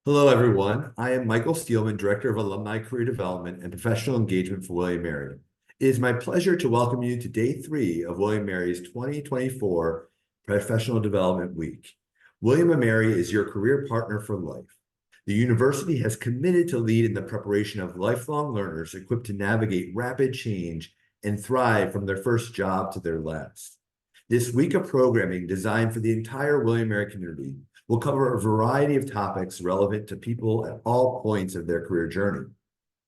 Hello, everyone. I am Michael Steelman, Director of Alumni Career Development and Professional Engagement for William & Mary. It is my pleasure to welcome you to Day 3 of William & Mary's 2024 Professional Development Week. William & Mary is your career partner for life. The university has committed to lead in the preparation of lifelong learners equipped to navigate rapid change and thrive from their first job to their last. This week of programming designed for the entire William & Mary community will cover a variety of topics relevant to people at all points of their career journey.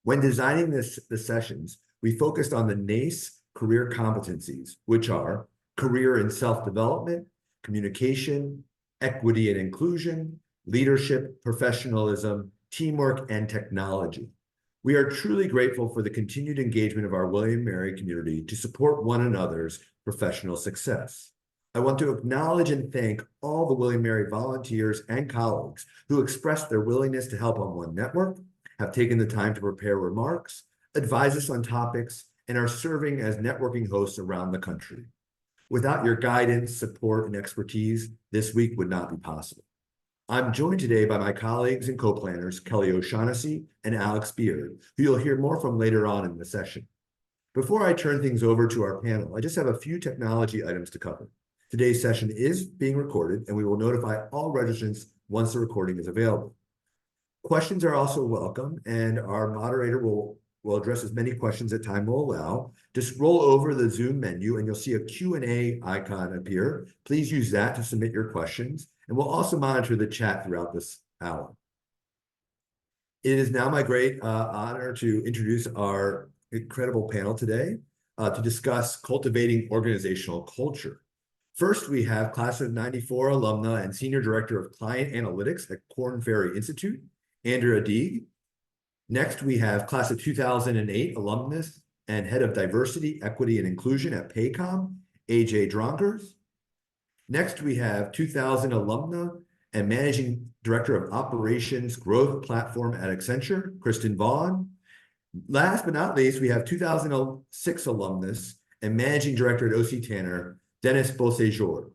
When designing the sessions, we focused on the NACE career competencies, which are career and self-development, communication, equity and inclusion, leadership, professionalism, teamwork, and technology. We are truly grateful for the continued engagement of our William & Mary community to support one another's professional success. I want to acknowledge and thank all the William & Mary volunteers and colleagues who expressed their willingness to help on One Network, have taken the time to prepare remarks, advise us on topics, and are serving as networking hosts around the country. Without your guidance, support, and expertise, this week would not be possible. I'm joined today by my colleagues and co-planners, Kelly O'Shaughnessy and Alex Beard, who you'll hear more from later on in the session. Before I turn things over to our panel, I just have a few technology items to cover. Today's session is being recorded, and we will notify all registrants once the recording is available. Questions are also welcome, and our moderator will address as many questions as time will allow. Just roll over the Zoom menu, and you'll see a Q&A icon appear. Please use that to submit your questions, and we'll also monitor the chat throughout this hour. It is now my great honor to introduce our incredible panel today to discuss cultivating organizational culture. First, we have Class of '94 alumna and Senior Director of Client Analytics at Korn Ferry Institute, Andrea Deege. Next, we have Class of 2008 alumnus and Head of Diversity, Equity, and Inclusion at Paycom, AJ Dronkers. Next, we have 2000 alumna and Managing Director of Operations Growth Platform at Accenture, Kristen Vaughan. Last but not least, we have 2006 alumnus and Managing Director at OC Tanner, Denis Beausejour.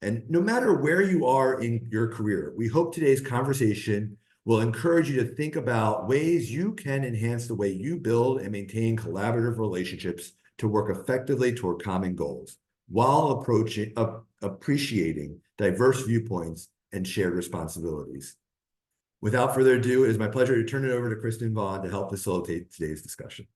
And no matter where you are in your career, we hope today's conversation will encourage you to think about ways you can enhance the way you build and maintain collaborative relationships to work effectively toward common goals, while appreciating diverse viewpoints and shared responsibilities. Without further ado, it is my pleasure to turn it over to Kristen Vaughan to help facilitate today's discussion.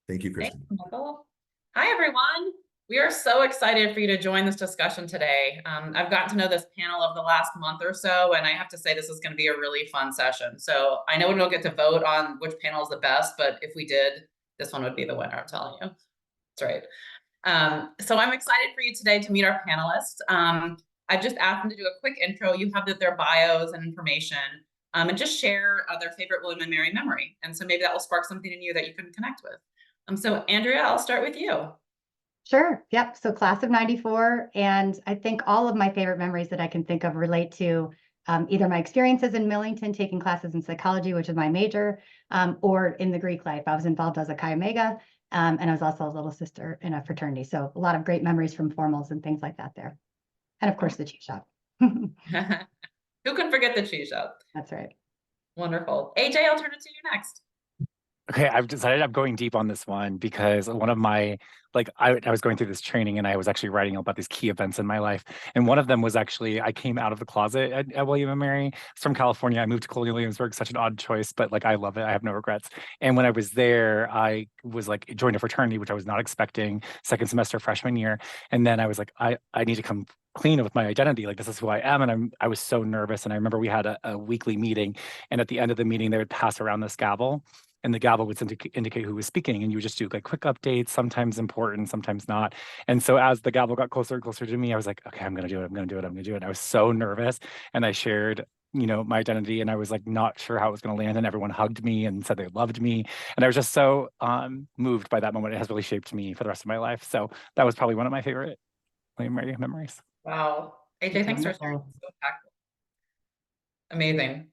Thank you, Kristen. Thanks, Michael. Hi, everyone. We are so excited for you to join this discussion today. I've gotten to know this panel over the last month or so, and I have to say this is going to be a really fun session. So I know we don't get to vote on which panel is the best, but if we did, this one would be the winner, I'm telling you. That's right. So I'm excited for you today to meet our panelists. I've just asked them to do a quick intro. You have their bios and information, and just share their favorite William & Mary memory. And so maybe that will spark something in you that you can connect with. So Andrea, I'll start with you. Sure. Yep. So class of '94. And I think all of my favorite memories that I can think of relate to either my experiences in Millington taking classes in psychology, which is my major, or in the Greek life. I was involved as a Chi Omega, and I was also a little sister in a fraternity. So a lot of great memories from formals and things like that there. And of course, the cheese shop. Who can forget the cheese shop? That's right. Wonderful. AJ, I'll turn it to you next. Okay, I've decided I'm going deep on this one because one of my, I was going through this training and I was actually writing about these key events in my life. And one of them was actually, I came out of the closet at William & Mary. It's from California. I moved to Colonial Williamsburg, such an odd choice, but I love it. I have no regrets. And when I was there, I was joined a fraternity, which I was not expecting, second semester freshman year. And then I was like, I need to come clean with my identity. This is who I am. And I was so nervous. And I remember we had a weekly meeting. And at the end of the meeting, they would pass around this gavel. And the gavel would indicate who was speaking, and you would just do quick updates, sometimes important, sometimes not. And so as the gavel got closer and closer to me, I was like, okay, I'm going to do it. I'm going to do it. I'm going to do it. And I was so nervous, and I shared, my identity, and I was not sure how it was going to land. And everyone hugged me and said they loved me, and I was just so moved by that moment. It has really shaped me for the rest of my life. So that was probably one of my favorite William & Mary memories. Wow, AJ, thanks for sharing. So impactful. Amazing.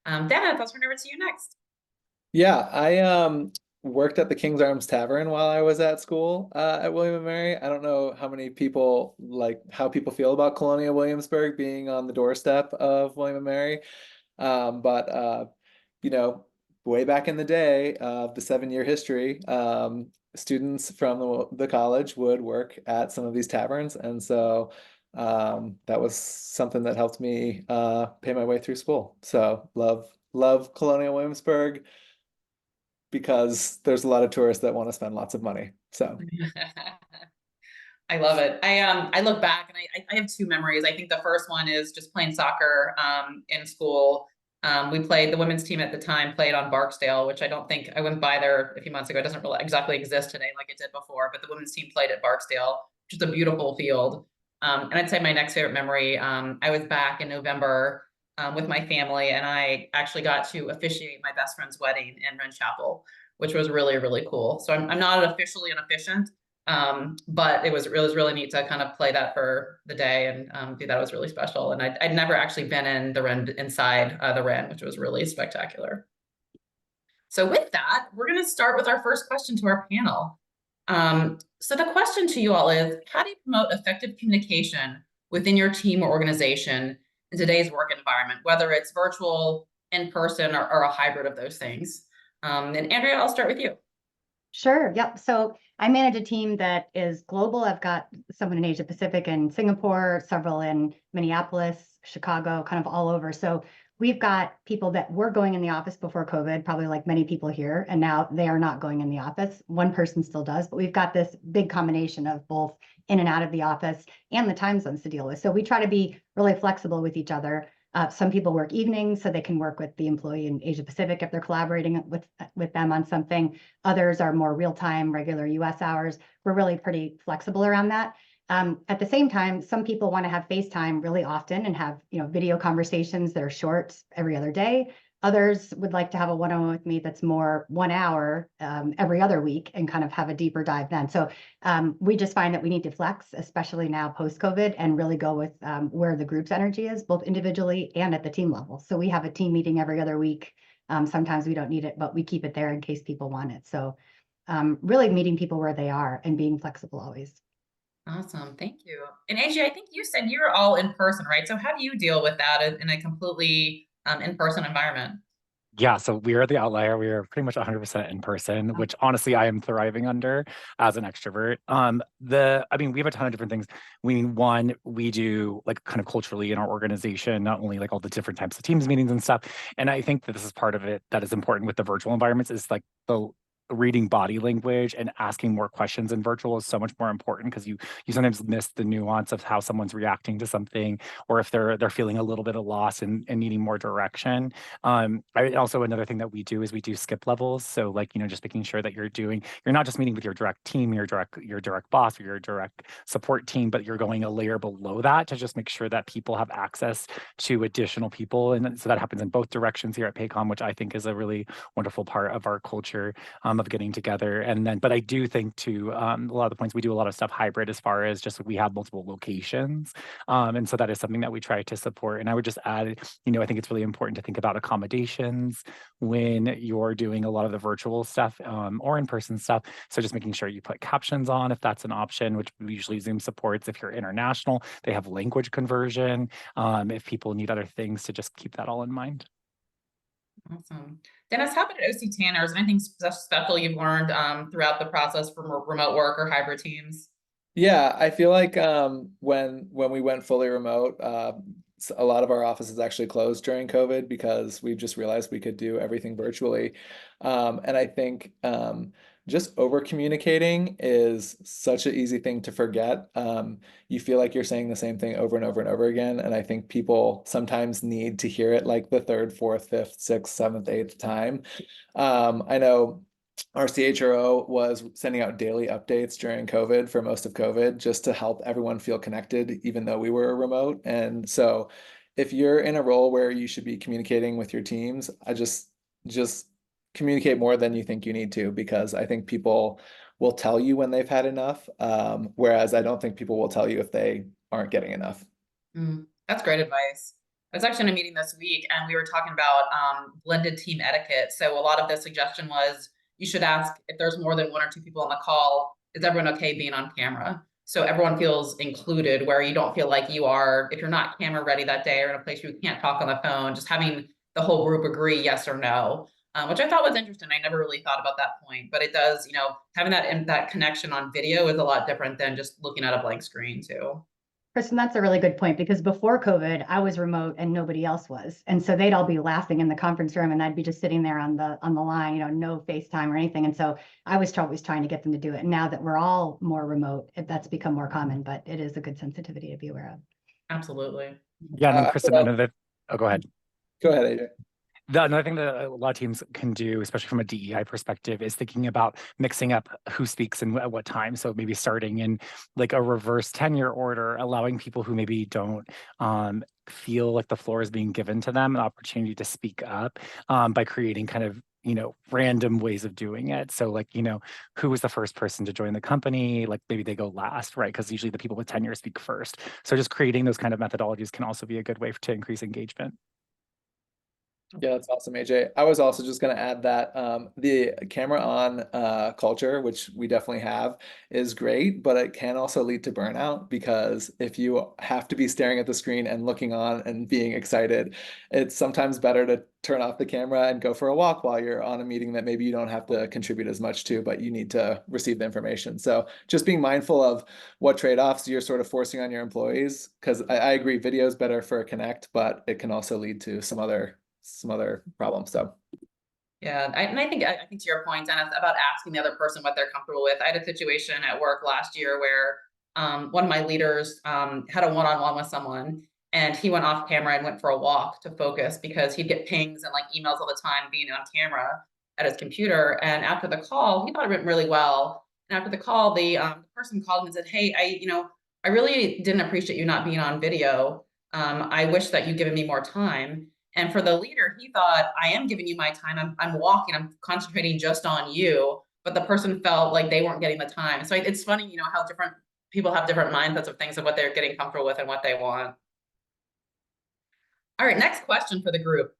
Dennis, I'll turn it over to you next. Yeah, I worked at the King's Arms Tavern while I was at school at William & Mary. I don't know how many people how people feel about Colonial Williamsburg being on the doorstep of William & Mary. But you know, way back in the day of the 7-year history, students from the college would work at some of these taverns, and so that was something that helped me pay my way through school. So love Colonial Williamsburg because there's a lot of tourists that want to spend lots of money. So I love it. I look back and I have two memories. I think the first one is just playing soccer in school. We played, the women's team at the time played on Barksdale, which I don't think, I went by there a few months ago. It doesn't really exactly exist today like it did before, but the women's team played at Barksdale, which is a beautiful field. And I'd say my next favorite memory, I was back in November with my family, and I actually got to officiate my best friend's wedding in Wren Chapel, which was really, really cool. So I'm not officially an officiant, but it was really neat to kind of play that for the day and do that. Was really special. And I'd never actually been in the Wren, inside the Wren, which was really spectacular. So with that, we're going to start with our first question to our panel. So the question to you all is, how do you promote effective communication within your team or organization in today's work environment, whether it's virtual, in person, or a hybrid of those things? And Andrea, I'll start with you. Sure. Yep. So I manage a team that is global. I've got someone in Asia Pacific and Singapore, several in Minneapolis, Chicago, kind of all over. So we've got people that were going in the office before COVID, probably like many people here, and now they are not going in the office. One person still does, but we've got this big combination of both in and out of the office and the time zones to deal with. So we try to be really flexible with each other. Some people work evenings so they can work with the employee in Asia Pacific if they're collaborating with them on something. Others are more real-time, regular US hours. We're really pretty flexible around that. At the same time, some people want to have FaceTime really often and have, video conversations that are short every other day. Others would like to have a one-on-one with me that's more 1 hour every other week and kind of have a deeper dive then. So we just find that we need to flex, especially now post-COVID, and really go with where the group's energy is, both individually and at the team level. So we have a team meeting every other week. Sometimes we don't need it, but we keep it there in case people want it. So really meeting people where they are and being flexible always. Awesome. Thank you. And AJ, I think you said you're all in person, right? So how do you deal with that in a completely in-person environment? Yeah, so we are the outlier. We are pretty much 100% in person, which honestly I am thriving under as an extrovert. We have a ton of different things. One, we do like kind of culturally in our organization, not only like all the different types of teams meetings and stuff. And I think that this is part of it that is important with the virtual environments is like the reading body language and asking more questions in virtual is so much more important because you sometimes miss the nuance of how someone's reacting to something, or if they're feeling a little bit of loss and needing more direction. Also another thing that we do is we do skip levels. So like, just making sure that you're not just meeting with your direct team, your direct boss, or your direct support team, but you're going a layer below that to just make sure that people have access to additional people. And so that happens in both directions here at Paycom, which I think is a really wonderful part of our culture of getting together. But I do think too, a lot of the points, we do a lot of stuff hybrid as far as just we have multiple locations. And so that is something that we try to support. And I would just add, I think it's really important to think about accommodations when you're doing a lot of the virtual stuff or in-person stuff. So just making sure you put captions on if that's an option, which usually Zoom supports. If you're international, they have language conversion. If people need other things, to just keep that all in mind. Awesome. Dennis, how about at OC Tanner? Is there anything special you've learned throughout the process from remote work or hybrid teams? Yeah, I feel like when we went fully remote, a lot of our offices actually closed during COVID because we just realized we could do everything virtually. And I think just over communicating is such an easy thing to forget. You feel like you're saying the same thing over and over and over again. And I think people sometimes need to hear it like the third, fourth, fifth, sixth, seventh, eighth time. I know our CHRO was sending out daily updates during COVID for most of COVID just to help everyone feel connected, even though we were remote. And so if you're in a role where you should be communicating with your teams, I just communicate more than you think you need to, because I think people will tell you when they've had enough, whereas I don't think people will tell you if they aren't getting enough. That's great advice. I was actually in a meeting this week and we were talking about blended team etiquette. So a lot of the suggestion was you should ask if there's more than one or two people on the call, is everyone okay being on camera? So everyone feels included, where you don't feel like you are, if you're not camera ready that day or in a place where you can't talk on the phone, just having the whole group agree yes or no, which I thought was interesting. I never really thought about that point, but it does, you know, having that connection on video is a lot different than just looking at a blank screen too. Kristen, that's a really good point, because before COVID, I was remote and nobody else was. And so they'd all be laughing in the conference room and I'd be just sitting there on the line, you know, no FaceTime or anything. And so I was always trying to get them to do it. And now that we're all more remote, that's become more common, but it is a good sensitivity to be aware of. Absolutely. Yeah, and then Uh, Kristen, well- another, oh, go ahead. Go ahead, AJ. Another thing that a lot of teams can do, especially from a DEI perspective, is thinking about mixing up who speaks and at what time. So maybe starting in like a reverse tenure order, allowing people who maybe don't feel like the floor is being given to them an opportunity to speak up by creating kind of, you know, random ways of doing it. So like, you know, who was the first person to join the company? Like maybe they go last, right? Because usually the people with tenure speak first. So just creating those kind of methodologies can also be a good way to increase engagement. Yeah, that's awesome, AJ. I was also just going to add that the camera on culture, which we definitely have, is great, but it can also lead to burnout, because if you have to be staring at the screen and looking on and being excited, it's sometimes better to turn off the camera and go for a walk while you're on a meeting that maybe you don't have to contribute as much to, but you need to receive the information. So just being mindful of what trade-offs you're sort of forcing on your employees, because I agree video is better for a connect, but it can also lead to some other problems. So Yeah, I think to your point, Dennis, about asking the other person what they're comfortable with. I had a situation at work last year where one of my leaders had a one-on-one with someone, and he went off camera and went for a walk to focus, because he'd get pings and like emails all the time being on camera at his computer. And after the call, he thought it went really well. And after the call, the person called him and said, "Hey, I really didn't appreciate you not being on video. I wish that you'd given me more time." And for the leader, he thought, "I am giving you my time. I'm walking. I'm concentrating just on you." But the person felt like they weren't getting the time. So it's funny, you know, how different people have different mindsets of things of what they're getting comfortable with and what they want. All right, next question for the group.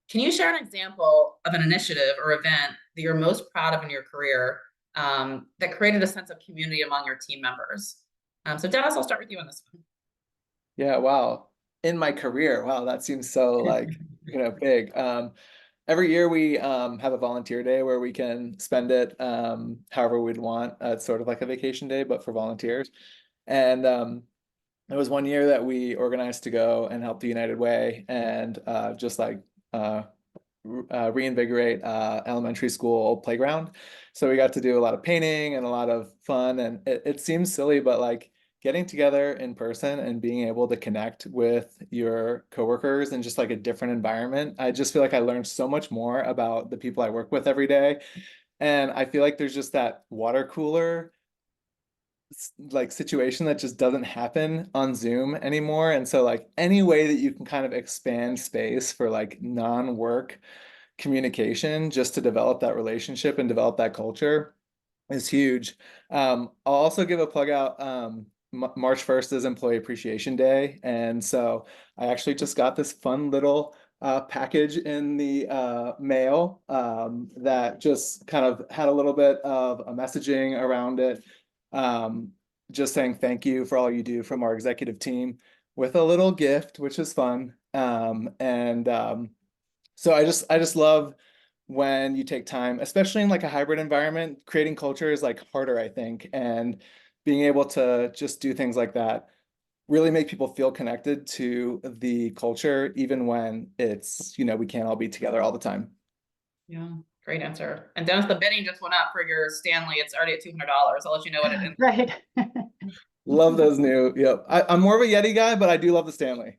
Can you share an example of an initiative or event that you're most proud of in your career that created a sense of community among your team members? So Dennis, I'll start with you on this one. yeah, wow. In my career, wow, that seems so like, big. Every year we have a volunteer day where we can spend it however we'd want. It's sort of like a vacation day, but for volunteers. And it was one year that we organized to go and help the United Way and just like reinvigorate elementary school playground. So we got to do a lot of painting and a lot of fun. And it seems silly, but like getting together in person and being able to connect with your coworkers in just like a different environment, I just feel like I learned so much more about the people I work with every day. And I feel like there's just that water cooler like situation that just doesn't happen on Zoom anymore. And so like any way that you can kind of expand space for like non-work communication just to develop that relationship and develop that culture is huge. I'll also give a plug out. March 1st is Employee Appreciation Day. And so I actually just got this fun little package in the mail that just kind of had a little bit of a messaging around it. Just saying thank you for all you do from our executive team with a little gift, which is fun. So I just love when you take time, especially in like a hybrid environment. Creating culture is like harder, I think, and being able to just do things like that really make people feel connected to the culture, even when it's, we can't all be together all the time. Yeah, great answer. And Dennis, the bidding just went up for your Stanley. It's already at $200. I'll let you know what it is. Right. Love those new. Yep. I'm more of a Yeti guy, but I do love the Stanley.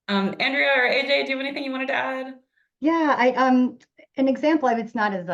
Andrea or AJ, do you have anything you wanted to add? Yeah, an example, it's not as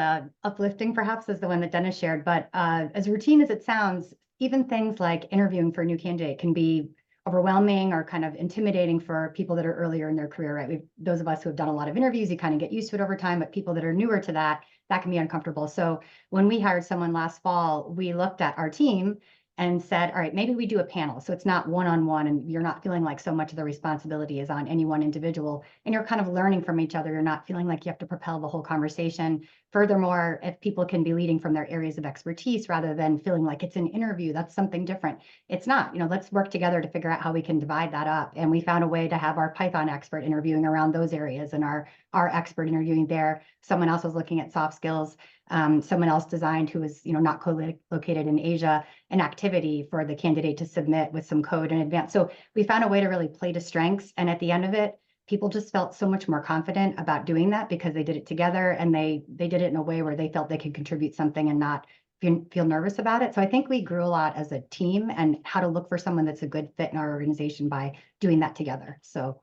uplifting perhaps as the one that Dennis shared, but as routine as it sounds, even things like interviewing for a new candidate can be overwhelming or kind of intimidating for people that are earlier in their career, right? Those of us who have done a lot of interviews, you kind of get used to it over time, but people that are newer to that can be uncomfortable. So when we hired someone last fall, we looked at our team and said, all right, maybe we do a panel. So it's not one-on-one and you're not feeling like so much of the responsibility is on any one individual and you're kind of learning from each other. You're not feeling like you have to propel the whole conversation. Furthermore, if people can be leading from their areas of expertise rather than feeling like it's an interview, that's something different. It's not, let's work together to figure out how we can divide that up. And we found a way to have our Python expert interviewing around those areas and our expert interviewing there. Someone else was looking at soft skills. Someone else designed who was, not co-located in Asia, an activity for the candidate to submit with some code in advance. So we found a way to really play to strengths. And at the end of it, people just felt so much more confident about doing that because they did it together and they did it in a way where they felt they could contribute something and not feel nervous about it. So I think we grew a lot as a team and how to look for someone that's a good fit in our organization by doing that together. So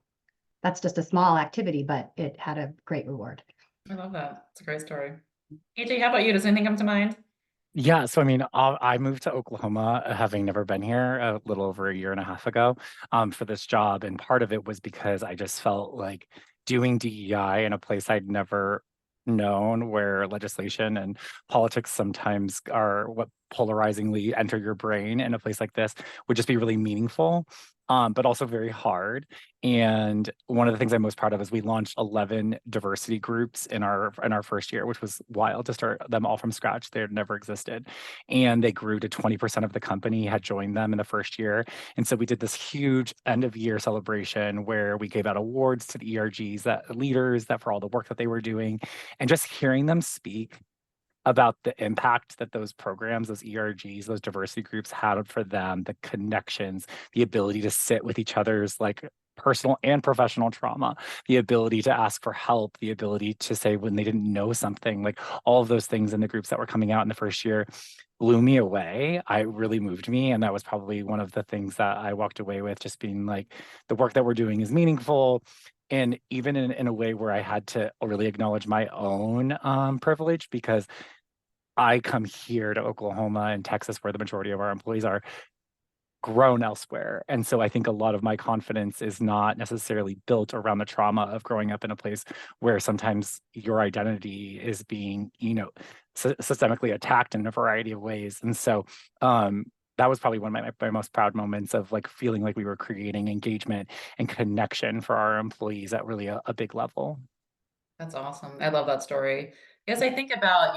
that's just a small activity, but it had a great reward. I love that. It's a great story. AJ, how about you? Does anything come to mind? Yeah, so I mean, I moved to Oklahoma, having never been here a little over a year and a half ago, for this job, and part of it was because I just felt like doing DEI in a place I'd never known, where legislation and politics sometimes are what polarizingly enter your brain in a place like this, would just be really meaningful. But also very hard. And one of the things I'm most proud of is we launched 11 diversity groups in our first year, which was wild to start them all from scratch. They had never existed. And they grew to 20% of the company had joined them in the first year. And so we did this huge end of year celebration where we gave out awards to the ERGs, that leaders, that for all the work that they were doing. And just hearing them speak about the impact that those programs, those ERGs, those diversity groups had for them, the connections, the ability to sit with each other's like personal and professional trauma, the ability to ask for help, the ability to say when they didn't know something, like all of those things in the groups that were coming out in the first year blew me away. It really moved me. And that was probably one of the things that I walked away with, just being like, the work that we're doing is meaningful. And even in a way where I had to really acknowledge my own privilege, because I come here to Oklahoma and Texas, where the majority of our employees are, grown elsewhere. And so I think a lot of my confidence is not necessarily built around the trauma of growing up in a place where sometimes your identity is being, systemically attacked in a variety of ways. And so that was probably one of my most proud moments of like feeling like we were creating engagement and connection for our employees at really a big level. That's awesome. I love that story. As I think about,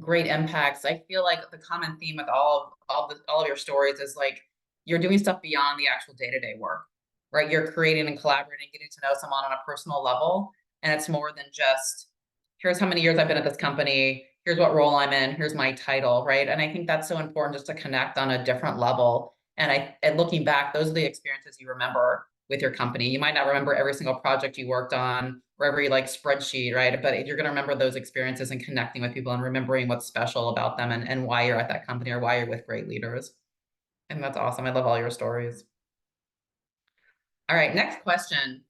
great impacts, I feel like the common theme with all of your stories is like you're doing stuff beyond the actual day-to-day work, right? You're creating and collaborating, getting to know someone on a personal level. And it's more than just, here's how many years I've been at this company, here's what role I'm in, here's my title, right? And I think that's so important, just to connect on a different level. And looking back, those are the experiences you remember with your company. You might not remember every single project you worked on or every like spreadsheet, right? But you're going to remember those experiences and connecting with people and remembering what's special about them and why you're at that company or why you're with great leaders. And that's awesome. I love all your stories. All right, next question.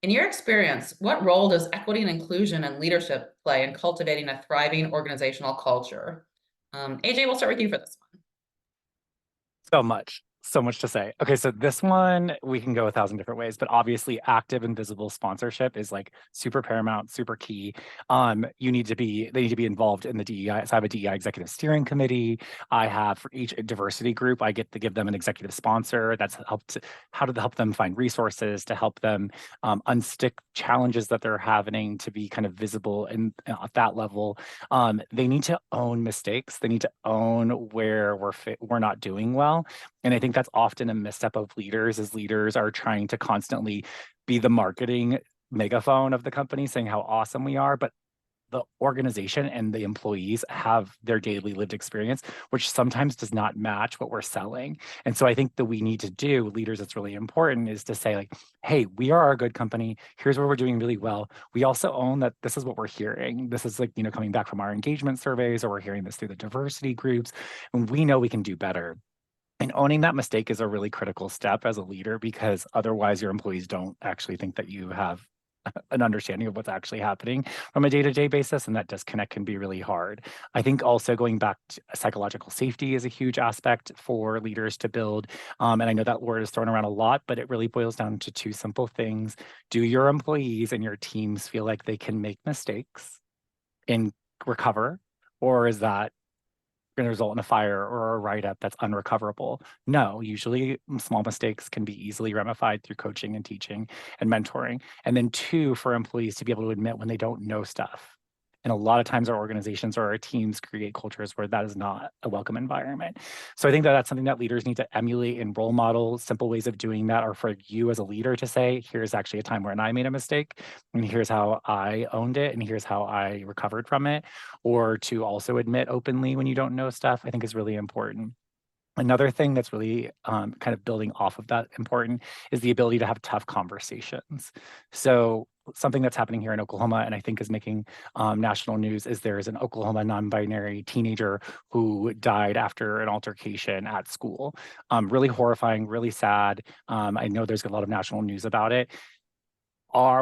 In your experience, what role does equity and inclusion and leadership play in cultivating a thriving organizational culture? AJ, we'll start with you for this one. So much to say. Okay, so this one, we can go 1,000 different ways, but obviously active and visible sponsorship is like super paramount, super key. They need to be involved in the DEI. So I have a DEI executive steering committee. I have, for each diversity group, I get to give them an executive sponsor. That's helped help them find resources, to help them unstick challenges that they're having, to be kind of visible at that level. They need to own mistakes. They need to own where we're not doing well. And I think that's often a misstep of leaders, as leaders are trying to constantly be the marketing megaphone of the company, saying how awesome we are. But the organization and the employees have their daily lived experience, which sometimes does not match what we're selling. And so I think that we need to do, leaders, it's really important, is to say like, hey, we are a good company. Here's where we're doing really well. We also own that this is what we're hearing. This is like, coming back from our engagement surveys, or we're hearing this through the diversity groups, and we know we can do better. And owning that mistake is a really critical step as a leader, because otherwise your employees don't actually think that you have an understanding of what's actually happening from a day-to-day basis, and that disconnect can be really hard. I think also going back to psychological safety is a huge aspect for leaders to build. And I know that word is thrown around a lot, but it really boils down to two simple things. Do your employees and your teams feel like they can make mistakes and recover? Or is that going to result in a fire or a write-up that's unrecoverable. No, usually small mistakes can be easily ramified through coaching and teaching and mentoring. And then two, for employees to be able to admit when they don't know stuff. And a lot of times our organizations or our teams create cultures where that is not a welcome environment. So I think that that's something that leaders need to emulate and role model. Simple ways of doing that are for you as a leader to say, here's actually a time when I made a mistake, and here's how I owned it, and here's how I recovered from it. Or to also admit openly when you don't know stuff, I think is really important. Another thing that's really kind of building off of that important is the ability to have tough conversations. So something that's happening here in Oklahoma, and I think is making national news, is there's an Oklahoma non-binary teenager who died after an altercation at school. Really horrifying, really sad. I know there's a lot of national news about it.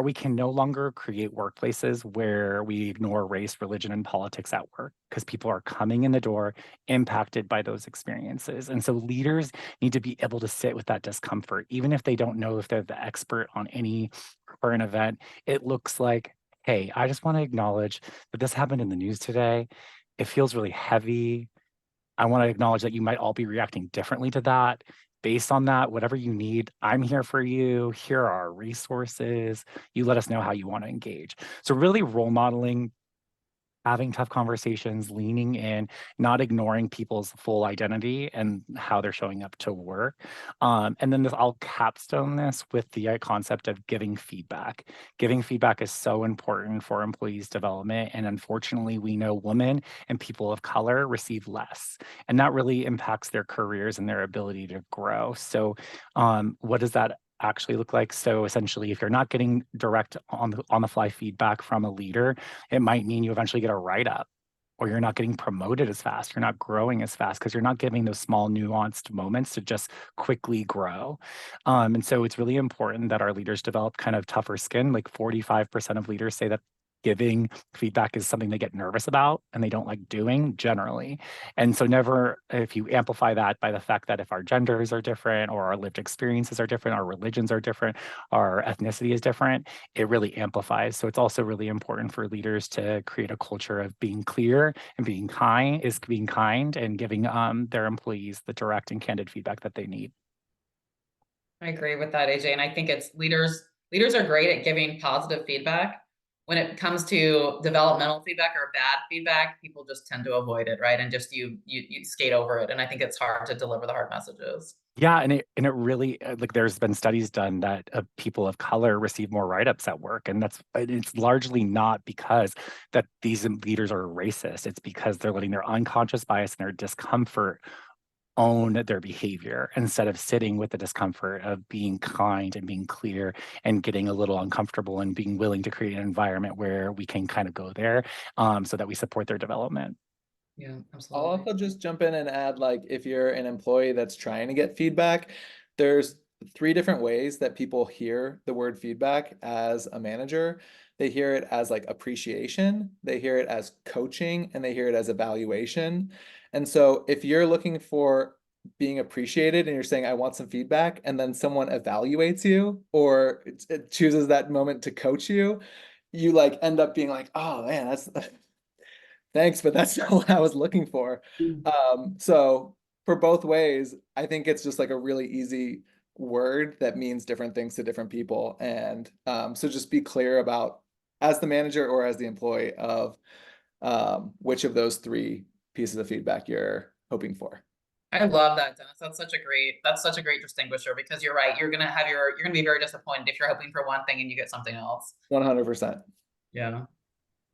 We can no longer create workplaces where we ignore race, religion, and politics at work because people are coming in the door impacted by those experiences. And so leaders need to be able to sit with that discomfort, even if they don't know if they're the expert on any current event. It looks like, hey, I just want to acknowledge that this happened in the news today. It feels really heavy. I want to acknowledge that you might all be reacting differently to that. Based on that, whatever you need, I'm here for you. Here are our resources. You let us know how you want to engage. So really role modeling, having tough conversations, leaning in, not ignoring people's full identity and how they're showing up to work. And then I'll capstone this with the concept of giving feedback. Giving feedback is so important for employees' development. And unfortunately, we know women and people of color receive less. And that really impacts their careers and their ability to grow. So what does that actually look like? So essentially, if you're not getting direct on the fly feedback from a leader, it might mean you eventually get a write-up, or you're not getting promoted as fast, you're not growing as fast because you're not giving those small nuanced moments to just quickly grow. And so it's really important that our leaders develop kind of tougher skin. Like 45% of leaders say that giving feedback is something they get nervous about and they don't like doing generally. And so never, if you amplify that by the fact that if our genders are different or our lived experiences are different, our religions are different, our ethnicity is different, it really amplifies. So it's also really important for leaders to create a culture of being clear and being kind and giving their employees the direct and candid feedback that they need. I agree with that, AJ. And I think it's leaders are great at giving positive feedback. When it comes to developmental feedback or bad feedback, people just tend to avoid it, right? And just you skate over it. And I think it's hard to deliver the hard messages. Yeah, and it really like there's been studies done that people of color receive more write-ups at work, and it's largely not because that these leaders are racist. It's because they're letting their unconscious bias and their discomfort own their behavior instead of sitting with the discomfort of being kind and being clear and getting a little uncomfortable and being willing to create an environment where we can kind of go there so that we support their development. Yeah, I'll absolutely. also just jump in and add, like, if you're an employee that's trying to get feedback, there's 3 different ways that people hear the word feedback as a manager. They hear it as like appreciation, they hear it as coaching, and they hear it as evaluation. And so if you're looking for being appreciated and you're saying, I want some feedback, and then someone evaluates you or it chooses that moment to coach you, you like end up being like, oh man, that's thanks, but that's not what I was looking for. So for both ways, I think it's just like a really easy word that means different things to different people. And so just be clear about, as the manager or as the employee, of which of those 3 pieces of feedback you're hoping for. I love that, Dennis. That's such a great distinguisher, because you're right. You're gonna be very disappointed if you're hoping for one thing and you get something else. 100%. Yeah.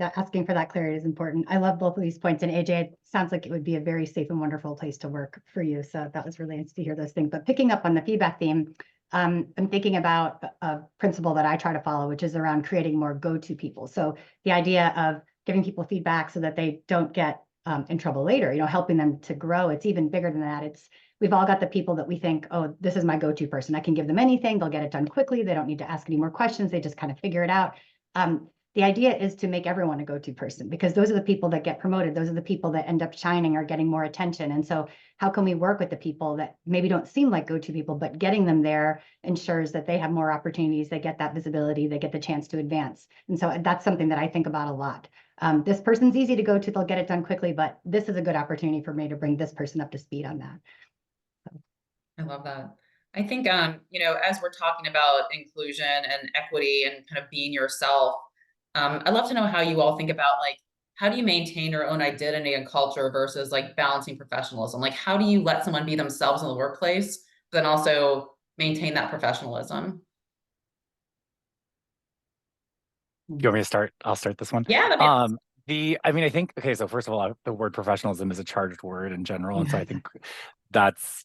Yeah, asking for that clarity is important. I love both of these points. And AJ, it sounds like it would be a very safe and wonderful place to work for you. So that was really nice to hear those things. But picking up on the feedback theme, I'm thinking about a principle that I try to follow, which is around creating more go-to people. So the idea of giving people feedback so that they don't get in trouble later, helping them to grow. It's even bigger than that. We've all got the people that we think, oh, this is my go-to person. I can give them anything. They'll get it done quickly. They don't need to ask any more questions. They just kind of figure it out. the idea is to make everyone a go-to person, because those are the people that get promoted. Those are the people that end up shining or getting more attention. And so how can we work with the people that maybe don't seem like go-to people, but getting them there ensures that they have more opportunities, they get that visibility, they get the chance to advance. And so that's something that I think about a lot. This person's easy to go to, they'll get it done quickly, but this is a good opportunity for me to bring this person up to speed on that. I love that. I think, as we're talking about inclusion and equity and kind of being yourself, I'd love to know how you all think about, like, how do you maintain your own identity and culture versus like balancing professionalism? Like, how do you let someone be themselves in the workplace, but then also maintain that professionalism? You want me to start? I'll start this one. Yeah, I think, okay, so first of all, the word professionalism is a charged word in general. And so I think that's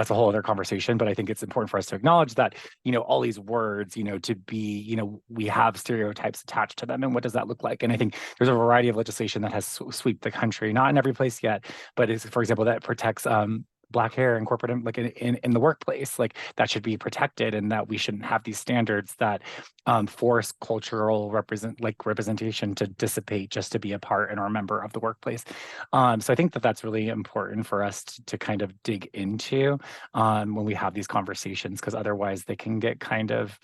a whole other conversation, but I think it's important for us to acknowledge that, all these words, to be, we have stereotypes attached to them. And what does that look like? And I think there's a variety of legislation that has swept the country, not in every place yet, but is, for example, that protects Black hair in corporate, like in the workplace, like that should be protected, and that we shouldn't have these standards that force cultural representation to dissipate just to be a part and or a member of the workplace. So I think that that's really important for us to kind of dig into when we have these conversations, because otherwise they can get kind of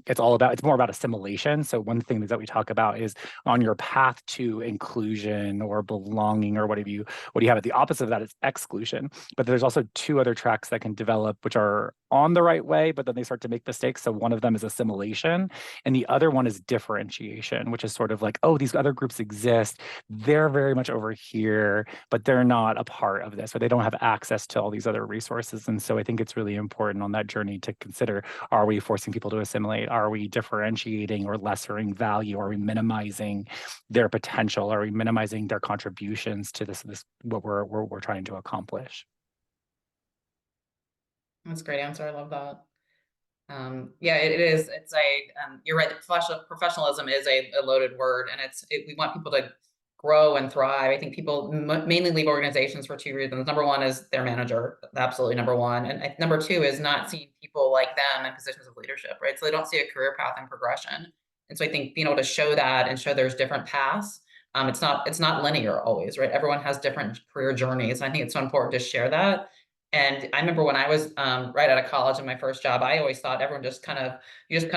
it's more about assimilation. So one thing that we talk about is on your path to inclusion or belonging or what do you have at the opposite of that is exclusion. But there's also two other tracks that can develop, which are on the right way, but then they start to make mistakes. So one of them is assimilation, and the other one is differentiation, which is sort of like, oh, these other groups exist. They're very much over here, but they're not a part of this, or they don't have access to all these other resources. And so I think it's really important on that journey to consider, are we forcing people to assimilate? Are we differentiating or lessering value? Are we minimizing their potential? Are we minimizing their contributions to this what we're trying to accomplish? That's a great answer. I love that. Yeah, it is. It's you're right. Professionalism is a loaded word, and we want people to grow and thrive. I think people mainly leave organizations for two reasons. Number one is their manager, absolutely number one, and number two is not seeing people like them in positions of leadership, right? So they don't see a career path and progression. And so I think being able to show that and show there's different paths. It's not linear always, right? Everyone has different career journeys. And I think it's so important to share that. And I remember when I was right out of college in my first job, I always thought everyone you just kind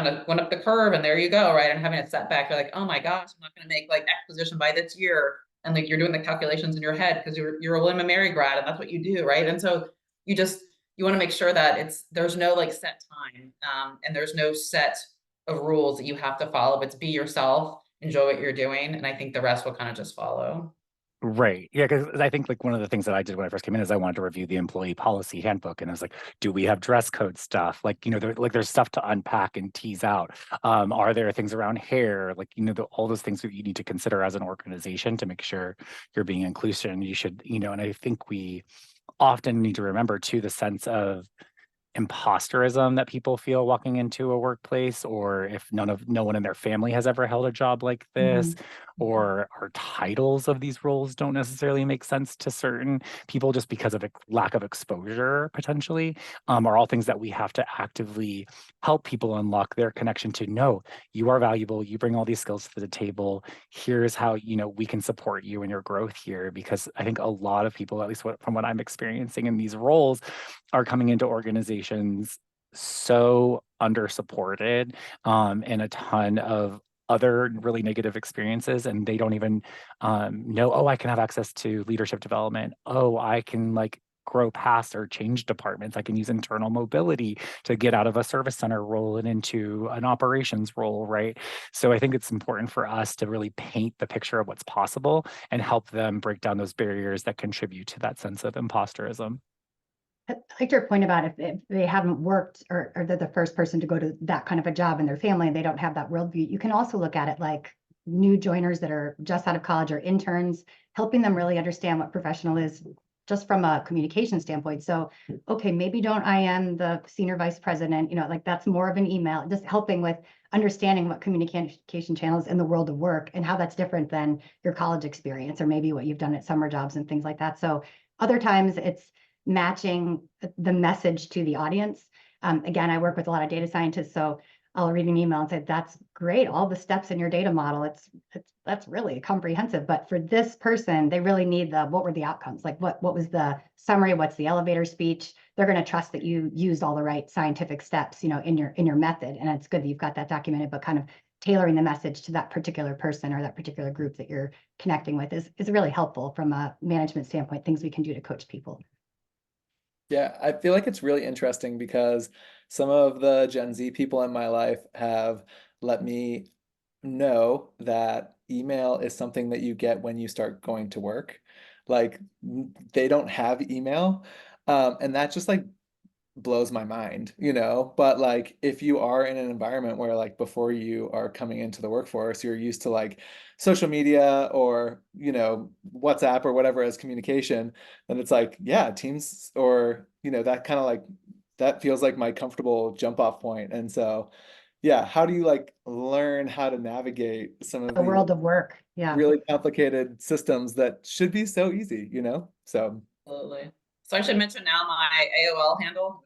of went up the curve and there you go, right? And having a setback, you're like, oh my gosh, I'm not going to make like X position by this year. And like you're doing the calculations in your head because you're a William & Mary grad and that's what you do, right? And so you want to make sure that there's no like set time and there's no set of rules that you have to follow. But be yourself, enjoy what you're doing, and I think the rest will kind of just follow. Right. Yeah, because I think like one of the things that I did when I first came in is I wanted to review the employee policy handbook, and I was like, do we have dress code stuff? Like, there's stuff to unpack and tease out. Are there things around hair? Like, all those things that you need to consider as an organization to make sure you're being inclusive. And you should, and I think we often need to remember too the sense of imposterism that people feel walking into a workplace, or if no one in their family has ever held a job like this, or our titles of these roles don't necessarily make sense to certain people just because of a lack of exposure potentially, are all things that we have to actively help people unlock their connection to. No, you are valuable, you bring all these skills to the table, here's how we can support you in your growth here. Because I think a lot of people, at least from what I'm experiencing in these roles, are coming into organizations so under supported and a ton of other really negative experiences, and they don't even know, oh, I can have access to leadership development. Oh, I can like grow past or change departments. I can use internal mobility to get out of a service center role and into an operations role, right? So I think it's important for us to really paint the picture of what's possible and help them break down those barriers that contribute to that sense of imposterism. I like your point about if they haven't worked or they're the first person to go to that kind of a job in their family and they don't have that worldview. You can also look at it like new joiners that are just out of college or interns, helping them really understand what professional is just from a communication standpoint. So, okay, maybe don't IM the senior vice president, like that's more of an email, just helping with understanding what communication channels in the world of work and how that's different than your college experience or maybe what you've done at summer jobs and things like that. So other times it's matching the message to the audience. Again, I work with a lot of data scientists, so I'll read an email and say, that's great, all the steps in your data model, that's really comprehensive. But for this person, they really need what were the outcomes? Like what was the summary? What's the elevator speech? They're going to trust that you used all the right scientific steps, in your method. And it's good that you've got that documented, but kind of tailoring the message to that particular person or that particular group that you're connecting with is really helpful from a management standpoint, things we can do to coach people. Yeah, I feel like it's really interesting because some of the Gen Z people in my life have let me know that email is something that you get when you start going to work. Like they don't have email. And that just like blows my mind, but like if you are in an environment where like before you are coming into the workforce, you're used to like social media or WhatsApp or whatever as communication, then it's like, yeah, Teams or that kind of like that feels like my comfortable jump off point. And so yeah, how do you like learn how to navigate some of The these world of work. Yeah. really complicated systems that should be so easy, so Absolutely. So I should mention now my AOL handle.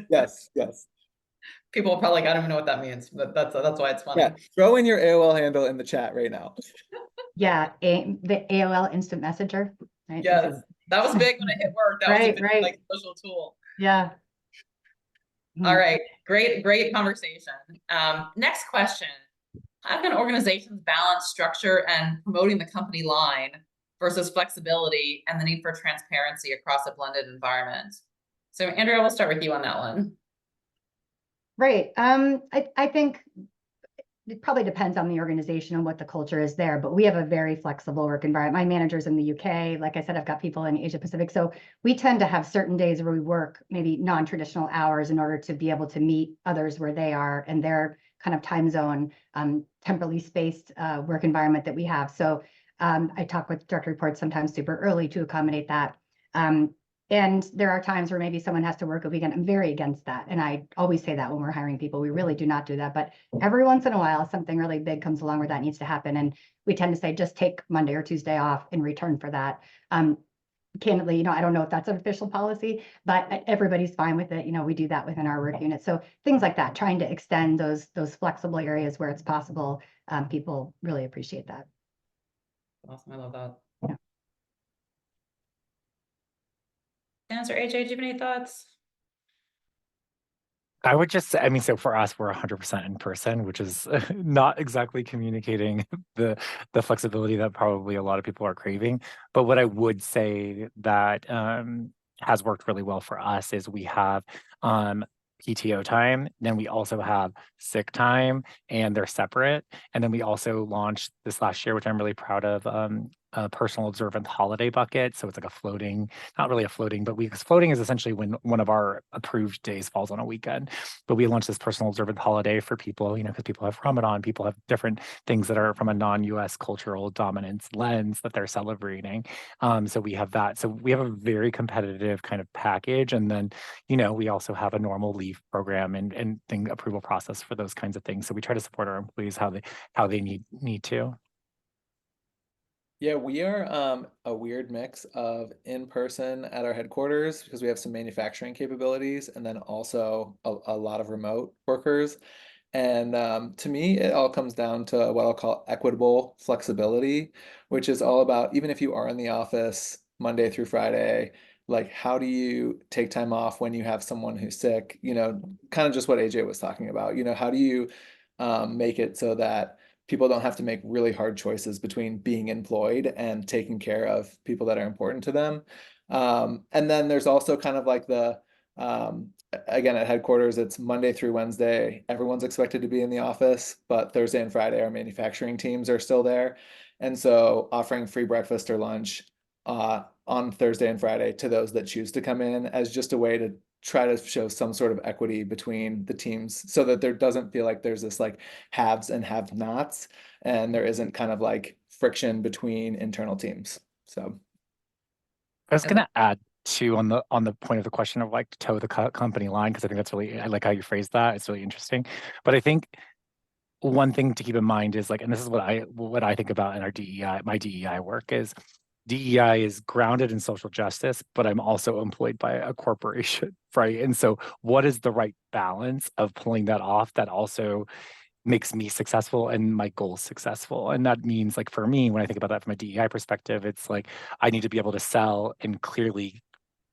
yes. People probably I don't even know what that means, but that's why it's funny. Yeah, throw in your AOL handle in the chat right now. Yeah, the AOL Instant Messenger. Right? Yes, that was big when it hit work. That was a big like social tool. Yeah. All right, great conversation. Next question. How can organizations balance structure and promoting the company line versus flexibility and the need for transparency across a blended environment? So Andrea, we'll start with you on that one. Right. I think it probably depends on the organization and what the culture is there, but we have a very flexible work environment. My manager's in the UK. Like I said, I've got people in Asia Pacific. So we tend to have certain days where we work maybe non-traditional hours in order to be able to meet others where they are and their kind of time zone, temporally spaced work environment that we have. So I talk with direct reports sometimes super early to accommodate that. And there are times where maybe someone has to work a weekend. I'm very against that. And I always say that when we're hiring people, we really do not do that. But every once in a while, something really big comes along where that needs to happen. And we tend to say, just take Monday or Tuesday off in return for that. Candidly, I don't know if that's an official policy, but everybody's fine with it. We do that within our work unit. So things like that, trying to extend those flexible areas where it's possible, people really appreciate that. Awesome, I love that. Yeah. Dennis or AJ, do you have any thoughts? I would just say, I mean, so for us, we're 100% in person, which is not exactly communicating the flexibility that probably a lot of people are craving. But what I would say that has worked really well for us is we have PTO time, then we also have sick time, and they're separate. And then we also launched this last year, which I'm really proud of, a personal observant holiday bucket. So it's like a floating, not really a floating, but because floating is essentially when one of our approved days falls on a weekend. But we launched this personal observant holiday for people, because people have Ramadan, people have different things that are from a non-US cultural dominance lens that they're celebrating. So we have that. So we have a very competitive kind of package. And then, we also have a normal leave program and thing approval process for those kinds of things. So we try to support our employees how they need to. Yeah, we are a weird mix of in-person at our headquarters because we have some manufacturing capabilities and then also a lot of remote workers. And to me, it all comes down to what I'll call equitable flexibility, which is all about even if you are in the office Monday through Friday, like how do you take time off when you have someone who's sick, kind of just what AJ was talking about, how do you make it so that people don't have to make really hard choices between being employed and taking care of people that are important to them. And then there's also kind of like again, at headquarters, it's Monday through Wednesday. Everyone's expected to be in the office, but Thursday and Friday, our manufacturing teams are still there. And so offering free breakfast or lunch on Thursday and Friday to those that choose to come in as just a way to try to show some sort of equity between the teams so that there doesn't feel like there's this like haves and have-nots and there isn't kind of like friction between internal teams. So I was going to add too on the point of the question of like toe the company line, because I think that's really, I like how you phrased that. It's really interesting. But I think one thing to keep in mind is like, and this is what I think about in our DEI, my DEI work is DEI is grounded in social justice, but I'm also employed by a corporation, right? And so what is the right balance of pulling that off that also makes me successful and my goals successful? And that means, like, for me, when I think about that from a DEI perspective, it's like I need to be able to sell and clearly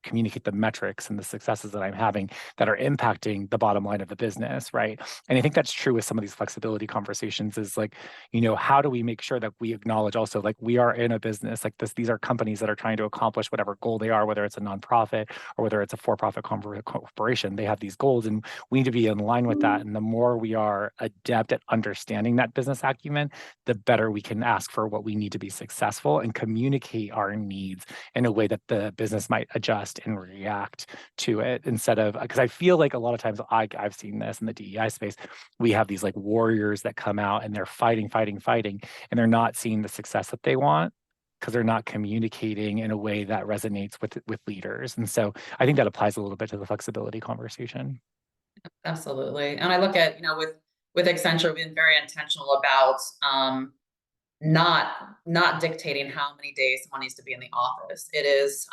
communicate the metrics and the successes that I'm having that are impacting the bottom line of the business, right? And I think that's true with some of these flexibility conversations is like, how do we make sure that we acknowledge also like we are in a business like this, these are companies that are trying to accomplish whatever goal they are, whether it's a nonprofit or whether it's a for-profit corporation, they have these goals and we need to be in line with that. And the more we are adept at understanding that business acumen, the better we can ask for what we need to be successful and communicate our needs in a way that the business might adjust and react to it instead of, because I feel like a lot of times I've seen this in the DEI space, we have these like warriors that come out and they're fighting, and they're not seeing the success that they want because they're not communicating in a way that resonates with leaders. And so I think that applies a little bit to the flexibility conversation. Absolutely. And I look at, with Accenture, we've been very intentional about not dictating how many days someone needs to be in the office. It is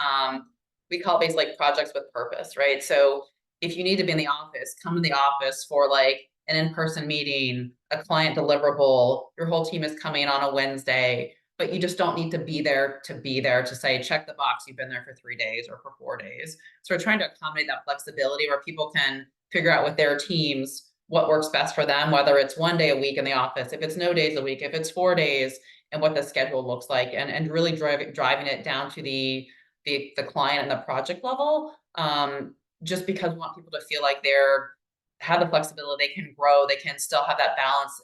we call it basically like projects with purpose, right? So if you need to be in the office, come to the office for like an in-person meeting, a client deliverable, your whole team is coming on a Wednesday, but you just don't need to be there to say, check the box, you've been there for 3 days or for 4 days. So we're trying to accommodate that flexibility where people can figure out with their teams what works best for them, whether it's 1 day a week in the office, if it's no days a week, if it's 4 days, and what the schedule looks like, and really driving it down to the client and the project level, just because we want people to feel like have the flexibility, they can grow, they can still have that balance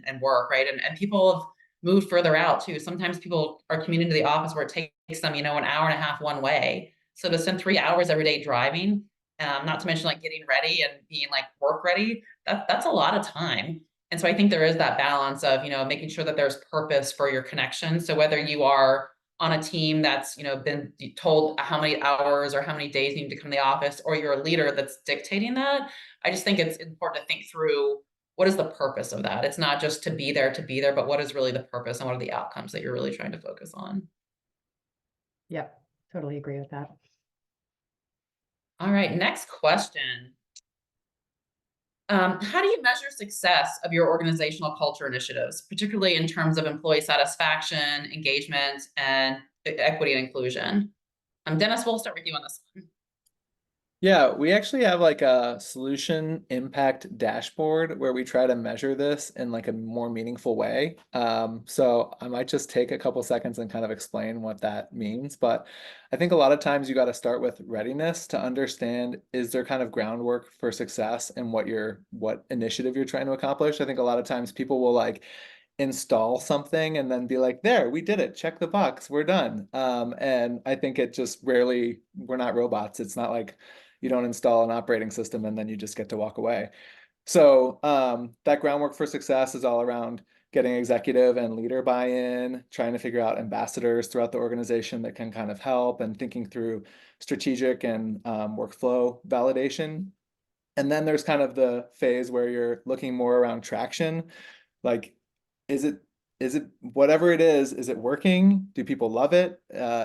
and work, right? And people have moved further out too. Sometimes people are commuting to the office where it takes them, an hour and a half one way. So to spend 3 hours every day driving, not to mention like getting ready and being like work ready, that's a lot of time. And so I think there is that balance of, making sure that there's purpose for your connection. So whether you are on a team that's, been told how many hours or how many days you need to come to the office, or you're a leader that's dictating that, I just think it's important to think through what is the purpose of that. It's not just to be there, but what is really the purpose and what are the outcomes that you're really trying to focus on? Yep, totally agree with that. All right, next question. How do you measure success of your organizational culture initiatives, particularly in terms of employee satisfaction, engagement, and equity and inclusion? Dennis, we'll start with you on this one. Yeah, we actually have like a solution impact dashboard where we try to measure this in like a more meaningful way. So I might just take a couple seconds and kind of explain what that means. But I think a lot of times you got to start with readiness to understand, is there kind of groundwork for success and what initiative you're trying to accomplish? I think a lot of times people will like install something and then be like, there, we did it, check the box, we're done. And I think it just rarely, we're not robots. It's not like you don't install an operating system and then you just get to walk away. So that groundwork for success is all around getting executive and leader buy-in, trying to figure out ambassadors throughout the organization that can kind of help, and thinking through strategic and workflow validation. And then there's kind of the phase where you're looking more around traction. Like, is it whatever it is it working? Do people love it?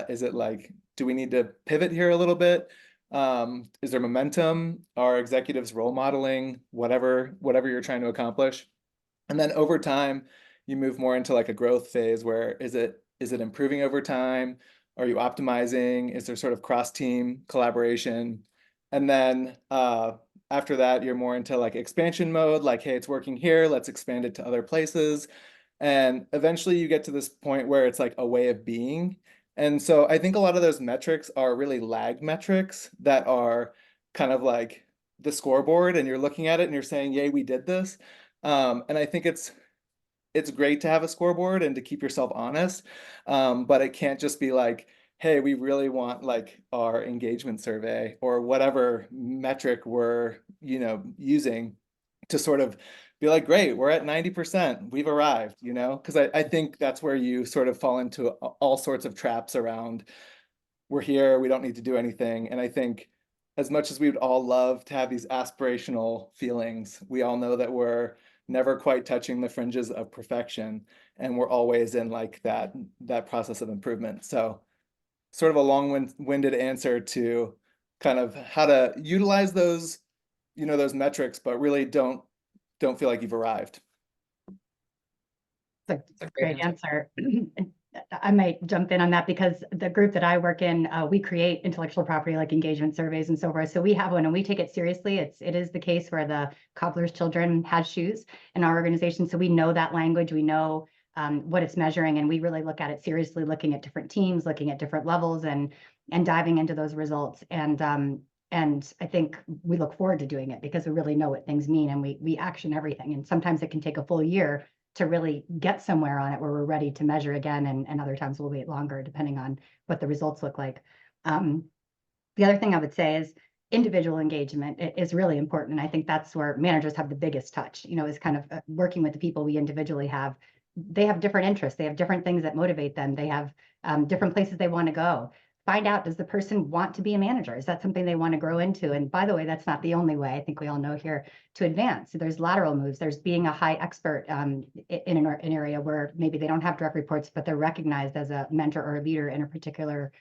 Is it like, do we need to pivot here a little bit? Is there momentum? Are executives role modeling whatever you're trying to accomplish? And then over time, you move more into like a growth phase where is it improving over time? Are you optimizing? Is there sort of cross-team collaboration? And then after that, you're more into like expansion mode, like, hey, it's working here, let's expand it to other places. And eventually you get to this point where it's like a way of being. And so I think a lot of those metrics are really lag metrics that are kind of like the scoreboard, and you're looking at it and you're saying, yay, we did this. And I think it's great to have a scoreboard and to keep yourself honest. But it can't just be like, hey, we really want like our engagement survey or whatever metric we're, using to sort of be like, great, we're at 90%, we've arrived, because I think that's where you sort of fall into all sorts of traps around, we're here, we don't need to do anything. And I think as much as we would all love to have these aspirational feelings, we all know that we're never quite touching the fringes of perfection, and we're always in like that process of improvement. So sort of a long-winded answer to kind of how to utilize those, those metrics, but really don't feel like you've arrived. That's a great answer. I might jump in on that because the group that I work in, we create intellectual property like engagement surveys and so forth. So we have one and we take it seriously. It is the case where the cobbler's children has shoes in our organization. So we know that language, we know what it's measuring, and we really look at it seriously, looking at different teams, looking at different levels, and diving into those results. And I think we look forward to doing it because we really know what things mean, and we action everything. And sometimes it can take a full year to really get somewhere on it where we're ready to measure again, and other times we'll wait longer depending on what the results look like. The other thing I would say is individual engagement is really important, and I think that's where managers have the biggest touch, is kind of working with the people we individually have. They have different interests, they have different things that motivate them, they have different places they want to go. Find out, does the person want to be a manager? Is that something they want to grow into? And by the way, that's not the only way. I think we all know here to advance. So there's lateral moves. There's being a high expert in an area where maybe they don't have direct reports, but they're recognized as a mentor or a leader in a particular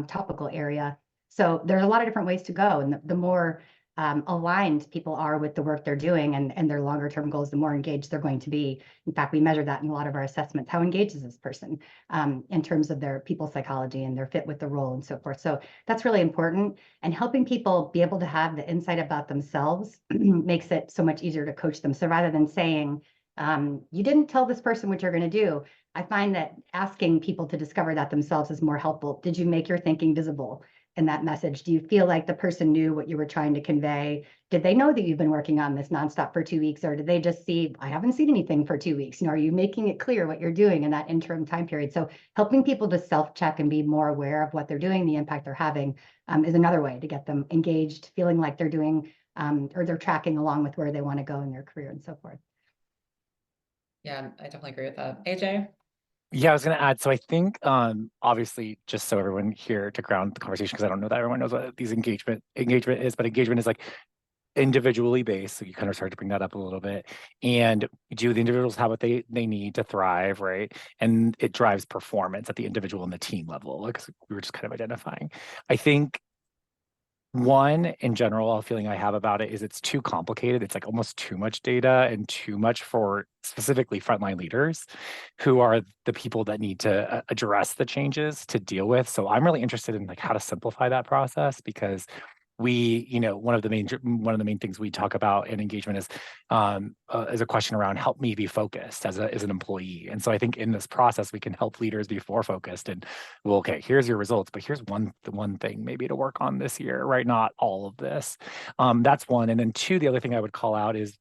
topical area. So there's a lot of different ways to go. And the more aligned people are with the work they're doing and their longer term goals, the more engaged they're going to be. In fact, we measure that in a lot of our assessments. How engaged is this person in terms of their people psychology and their fit with the role and so forth. So that's really important. And helping people be able to have the insight about themselves makes it so much easier to coach them. So rather than saying, you didn't tell this person what you're going to do, I find that asking people to discover that themselves is more helpful. Did you make your thinking visible in that message? Do you feel like the person knew what you were trying to convey? Did they know that you've been working on this nonstop for 2 weeks, or did they just see, I haven't seen anything for 2 weeks? Are you making it clear what you're doing in that interim time period? So helping people to self-check and be more aware of what they're doing, the impact they're having, is another way to get them engaged, feeling like they're doing, or they're tracking along with where they want to go in their career and so forth. Yeah, I definitely agree with that. AJ? Yeah, I was going to add. So I think, obviously, just so everyone here to ground the conversation, because I don't know that everyone knows what these engagement is, but engagement is like individually based. So you kind of started to bring that up a little bit. And do the individuals have what they need to thrive, right? And it drives performance at the individual and the team level, like we were just kind of identifying. I think one, in general, a feeling I have about it is it's too complicated. It's like almost too much data and too much for specifically frontline leaders who are the people that need to address the changes to deal with. So I'm really interested in like how to simplify that process, because we, one of the main things we talk about in engagement is a question around help me be focused as an employee. And so I think in this process we can help leaders be more focused and, well, okay, here's your results, but here's one thing maybe to work on this year, right? Not all of this. That's one. And then two, the other thing I would call out is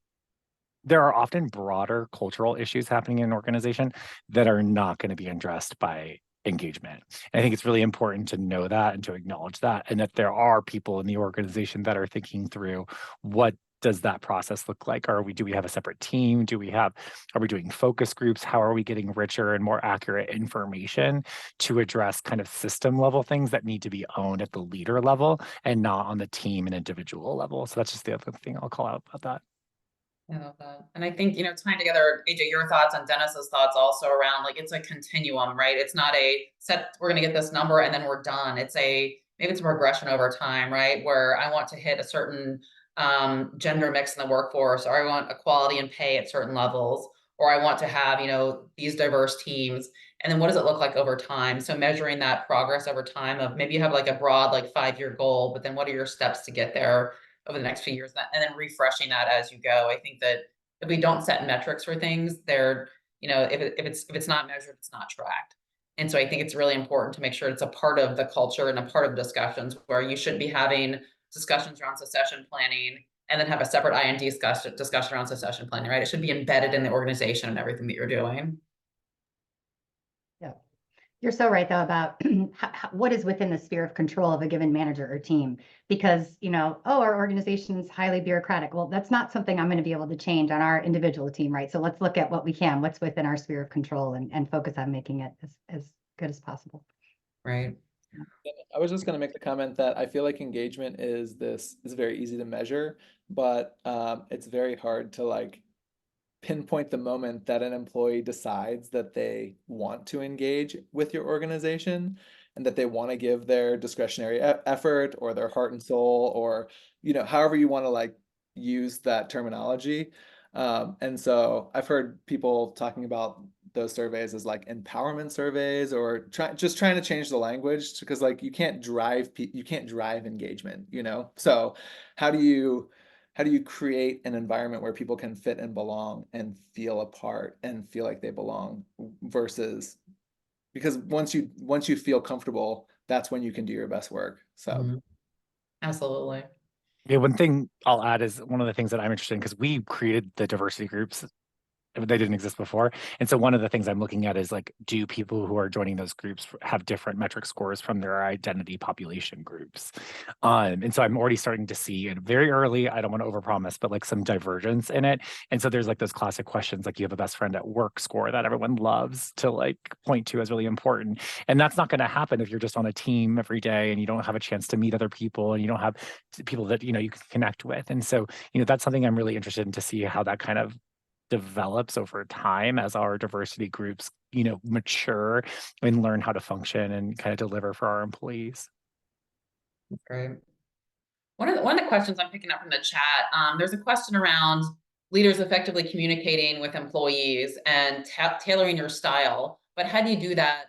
there are often broader cultural issues happening in an organization that are not going to be addressed by engagement. And I think it's really important to know that and to acknowledge that, and that there are people in the organization that are thinking through what does that process look like? Do we have a separate team? Are we doing focus groups? How are we getting richer and more accurate information to address kind of system level things that need to be owned at the leader level and not on the team and individual level? So that's just the other thing I'll call out about that. I love that. And I think, tying together, AJ, your thoughts and Denis's thoughts also around, like, it's a continuum, right? It's not a set, we're going to get this number and then we're done. Maybe it's a progression over time, right? Where I want to hit a certain gender mix in the workforce, or I want equality in pay at certain levels, or I want to have, these diverse teams. And then what does it look like over time? So measuring that progress over time of maybe you have like a broad, like 5-year goal, but then what are your steps to get there over the next few years, and then refreshing that as you go. I think that if we don't set metrics for things, they're, if it's not measured, it's not tracked. And so I think it's really important to make sure it's a part of the culture and a part of discussions, where you should be having discussions around succession planning and then have a separate IND discussion around succession planning, right? It should be embedded in the organization and everything that you're doing. Yeah. You're so right, though, about what is within the sphere of control of a given manager or team. Because, our organization is highly bureaucratic. Well, that's not something I'm going to be able to change on our individual team, right? So let's look at what we can, what's within our sphere of control, and focus on making it as good as possible. Right. I was just going to make the comment that I feel like engagement is very easy to measure, but it's very hard to pinpoint the moment that an employee decides that they want to engage with your organization and that they want to give their discretionary effort or their heart and soul, or, you know, however you want to like use that terminology. And so I've heard people talking about those surveys as like empowerment surveys, or just trying to change the language, because like you can't drive engagement, you know? So how do you create an environment where people can fit and belong and feel a part and feel like they belong, versus, because once you feel comfortable, that's when you can do your best work. So Absolutely. Yeah, one thing I'll add is one of the things that I'm interested in, because we created the diversity groups. They didn't exist before. And so one of the things I'm looking at is like, do people who are joining those groups have different metric scores from their identity population groups? And so I'm already starting to see it very early. I don't want to overpromise, but like some divergence in it. And so there's like those classic questions, like you have a best friend at work score that everyone loves to like point to as really important. And that's not going to happen if you're just on a team every day and you don't have a chance to meet other people and you don't have people that, you know, you can connect with. And so, you know, that's something I'm really interested in to see how that kind of develops over time as our diversity groups, you know, mature and learn how to function and kind of deliver for our employees. Great. One of the questions I'm picking up from the chat, there's a question around leaders effectively communicating with employees and tailoring your style. But how do you do that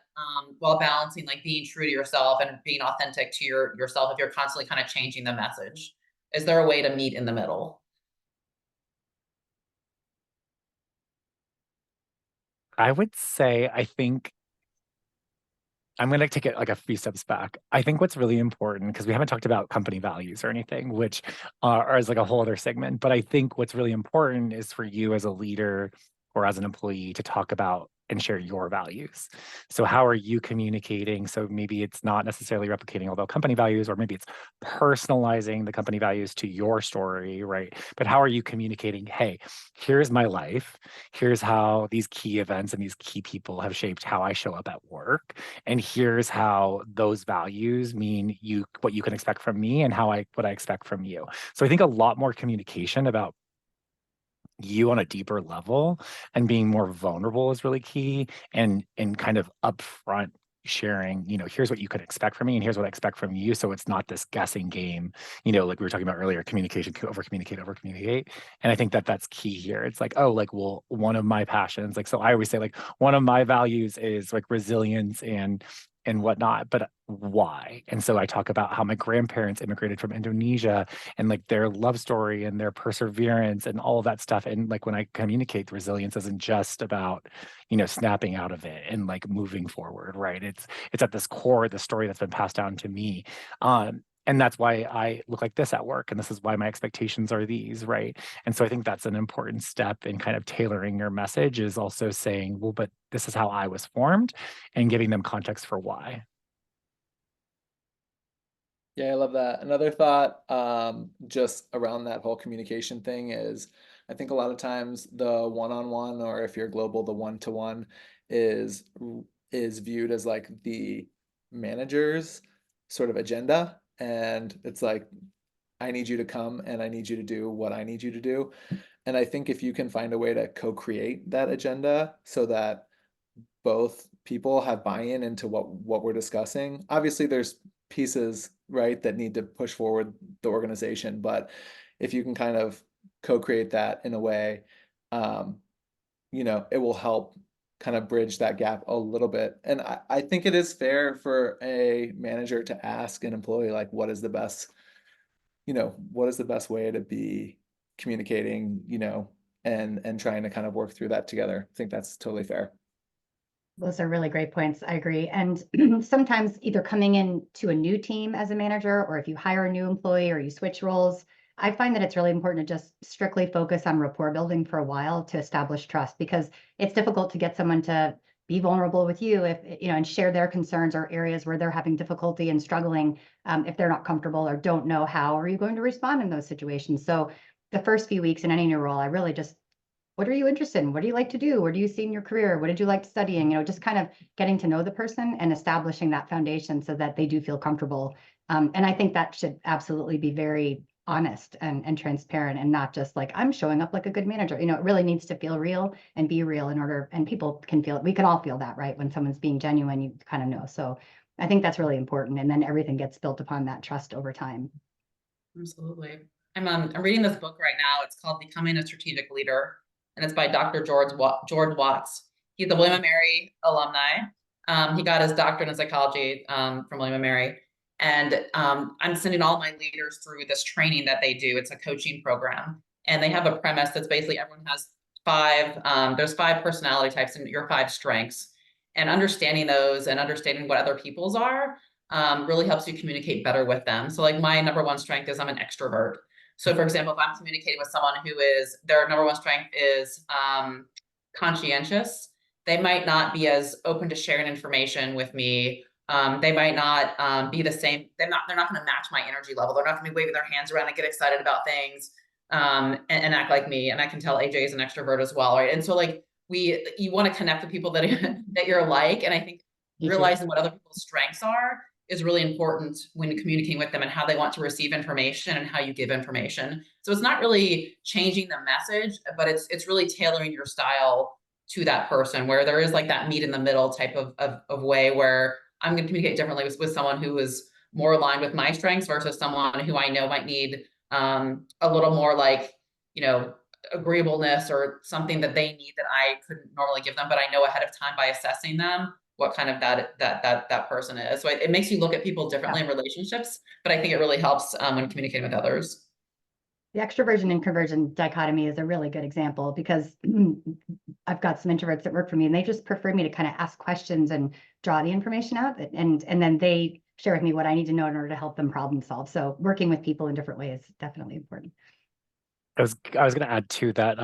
while balancing like being true to yourself and being authentic to yourself if you're constantly kind of changing the message? Is there a way to meet in the middle? I would say, I think I'm going to take it like a few steps back. I think what's really important, because we haven't talked about company values or anything, which are as like a whole other segment, but I think what's really important is for you as a leader or as an employee to talk about and share your values. So how are you communicating? So maybe it's not necessarily replicating all the company values, or maybe it's personalizing the company values to your story, right? But how are you communicating, hey, here's my life, here's how these key events and these key people have shaped how I show up at work, and here's how those values mean what you can expect from me and what I expect from you. So I think a lot more communication about you on a deeper level and being more vulnerable is really key, and kind of upfront sharing, you know, here's what you could expect from me and here's what I expect from you, so it's not this guessing game, you know, like we were talking about earlier, communication, over communicate. And I think that that's key here. It's like, oh, like, well, one of my passions, like, so I always say like one of my values is like resilience and whatnot, but why? And so I talk about how my grandparents immigrated from Indonesia and like their love story and their perseverance and all of that stuff. And like when I communicate, the resilience isn't just about, you know, snapping out of it and like moving forward, right? It's at this core, the story that's been passed down to me. And that's why I look like this at work. And this is why my expectations are these, right? And so I think that's an important step in kind of tailoring your message, is also saying, well, but this is how I was formed, and giving them context for why. yeah, I love that. Another thought, just around that whole communication thing is, I think a lot of times the one-on-one, or if you're global, the one-to-one is viewed as like the manager's sort of agenda. And it's like, I need you to come and I need you to do what I need you to do. And I think if you can find a way to co-create that agenda so that both people have buy-in into what we're discussing. Obviously, there's pieces, right, that need to push forward the organization, but if you can kind of co-create that in a way, you know, it will help kind of bridge that gap a little bit. And I think it is fair for a manager to ask an employee, like, what is the best, you know, what is the best way to be communicating, you know, and trying to kind of work through that together. I think that's totally fair. Those are really great points. I agree. And sometimes either coming in to a new team as a manager, or if you hire a new employee or you switch roles, I find that it's really important to just strictly focus on rapport building for a while to establish trust, because it's difficult to get someone to be vulnerable with you if, you know, and share their concerns or areas where they're having difficulty and struggling, if they're not comfortable or don't know how are you going to respond in those situations. So the first few weeks in any new role, I really just, what are you interested in? What do you like to do? Where do you see in your career? What did you like studying? You know, just kind of getting to know the person and establishing that foundation so that they do feel comfortable. And I think that should absolutely be very honest and transparent, and not just like, I'm showing up like a good manager. You know, it really needs to feel real and be real in order, and people can feel it. We can all feel that, right? When someone's being genuine, you kind of know. So I think that's really important. And then everything gets built upon that trust over time. Absolutely. I'm reading this book right now. It's called Becoming a Strategic Leader, and it's by Dr. George Watts. He's a William and Mary alumni. He got his doctorate in psychology from William and Mary. And I'm sending all my leaders through this training that they do. It's a coaching program. And they have a premise that's basically everyone has there's 5 personality types and your 5 strengths. And understanding those and understanding what other people's are really helps you communicate better with them. So like my number 1 strength is I'm an extrovert. So for example, if I'm communicating with someone who is, their number 1 strength is conscientious, they might not be as open to sharing information with me. They might not be the same. They're not going to match my energy level. They're not going to be waving their hands around and get excited about things and act like me. And I can tell AJ is an extrovert as well, right? And so like you want to connect with people that that you're like, and I think realizing what other people's strengths are is really important when communicating with them and how they want to receive information and how you give information. So it's not really changing the message, but it's really tailoring your style to that person, where there is like that meet in the middle type of way where I'm going to communicate differently with someone who is more aligned with my strengths versus someone who I know might need a little more like, agreeableness or something that they need that I couldn't normally give them, but I know ahead of time by assessing them what kind of that person is. So it makes you look at people differently in relationships, but I think it really helps when communicating with others. The extroversion introversion dichotomy is a really good example, because I've got some introverts that work for me, and they just prefer me to kind of ask questions and draw the information out, and then they share with me what I need to know in order to help them problem solve. So working with people in different ways is definitely important. I was going to add to that.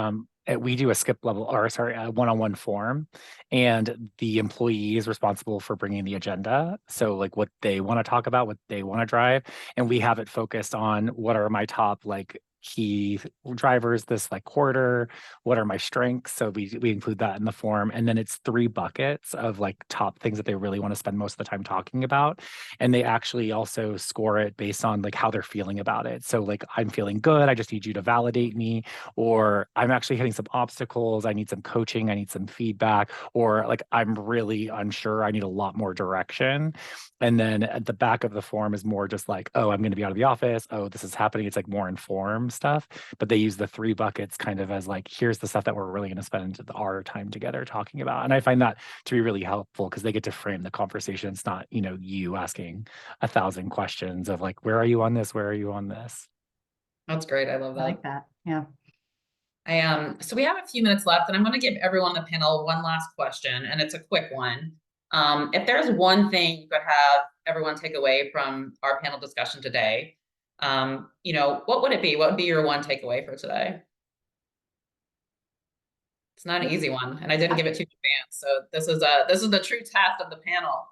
We do a a one-on-one form, and the employee is responsible for bringing the agenda. So like what they want to talk about, what they want to drive, and we have it focused on what are my top like key drivers this like quarter, what are my strengths. So we include that in the form, and then it's 3 buckets of like top things that they really want to spend most of the time talking about, and they actually also score it based on like how they're feeling about it. So like, I'm feeling good, I just need you to validate me, or I'm actually hitting some obstacles, I need some coaching, I need some feedback, or like I'm really unsure, I need a lot more direction. And then at the back of the form is more just like, oh, I'm going to be out of the office, oh, this is happening. It's like more informed stuff, but they use the 3 buckets kind of as like, here's the stuff that we're really going to spend our time together talking about. And I find that to be really helpful, because they get to frame the conversation. It's not, you asking 1,000 questions of like, where are you on this? Where are you on this? That's great. I love that. I like that. Yeah. So we have a few minutes left, and I'm going to give everyone on the panel one last question, and it's a quick one. If there's one thing you could have everyone take away from our panel discussion today, what would it be? What would be your one takeaway for today? It's not an easy one, and I didn't give it too advanced. So this is the true test of the panel.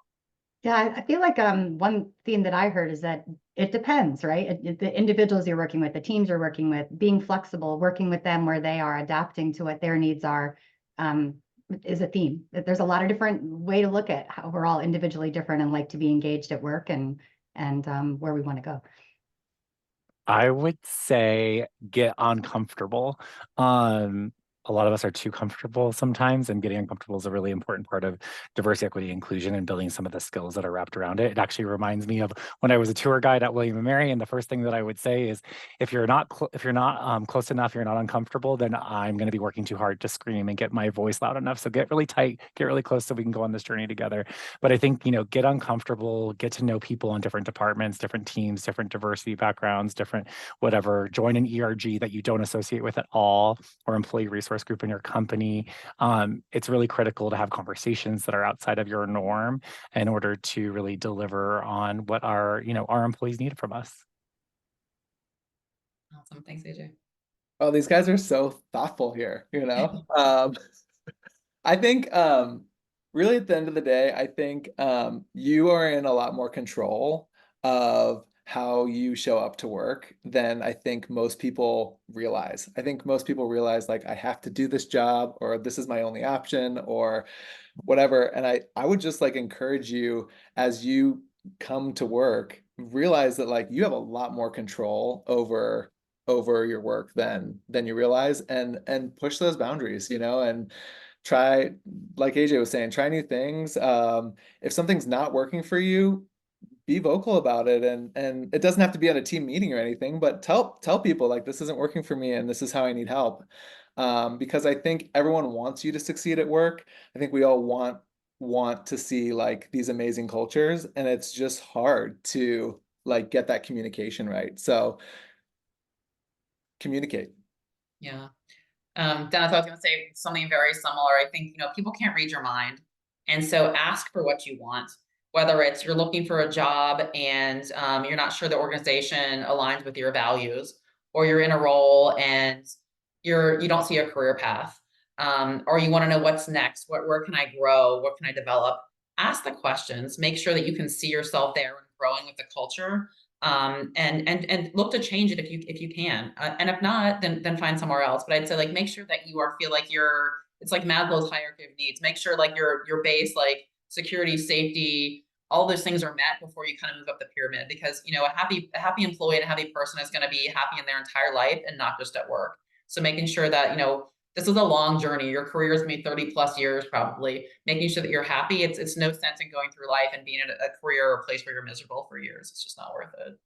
Yeah, I feel like one theme that I heard is that it depends, right? The individuals you're working with, the teams you're working with, being flexible, working with them where they are, adapting to what their needs are, is a theme. There's a lot of different way to look at how we're all individually different and like to be engaged at work and where we want to go. I would say get uncomfortable. A lot of us are too comfortable sometimes, and getting uncomfortable is a really important part of diversity, equity, inclusion, and building some of the skills that are wrapped around it. It actually reminds me of when I was a tour guide at William and Mary, and the first thing that I would say is, if you're not close enough, you're not uncomfortable, then I'm going to be working too hard to scream and get my voice loud enough. So get really tight, get really close, so we can go on this journey together. But I think, get uncomfortable, get to know people in different departments, different teams, different diversity backgrounds, different whatever. Join an ERG that you don't associate with at all, or employee resource group in your company. It's really critical to have conversations that are outside of your norm in order to really deliver on what our employees need from us. Awesome. Thanks, AJ. Oh, these guys are so thoughtful here, I think really at the end of the day, I think you are in a lot more control of how you show up to work than I think most people realize. I think most people realize like, I have to do this job, or this is my only option, or whatever. And I would just like encourage you, as you come to work, realize that like you have a lot more control over your work than you realize, and push those boundaries, you know, and try, like AJ was saying, try new things. If something's not working for you, be vocal about it, and it doesn't have to be at a team meeting or anything, but tell people like, this isn't working for me and this is how I need help. Because I think everyone wants you to succeed at work. I think we all want to see like these amazing cultures, and it's just hard to like get that communication right. So communicate. Yeah. Dennis, I was going to say something very similar. I think, you know, people can't read your mind. And so ask for what you want, whether it's you're looking for a job and you're not sure the organization aligns with your values, or you're in a role and you don't see a career path, or you want to know what's next, where can I grow, what can I develop? Ask the questions, make sure that you can see yourself there and growing with the culture, and look to change it if you can, and if not, then find somewhere else. But I'd say like make sure that feel like it's like Maslow's hierarchy of needs. Make sure like your base, like security, safety, all those things are met before you kind of move up the pyramid, because you know a happy employee and a happy person is going to be happy in their entire life and not just at work. So making sure that, you know, this is a long journey. Your career is maybe 30 plus years, probably. Making sure that you're happy. It's no sense in going through life and being in a career or a place where you're miserable for years. It's just not worth it.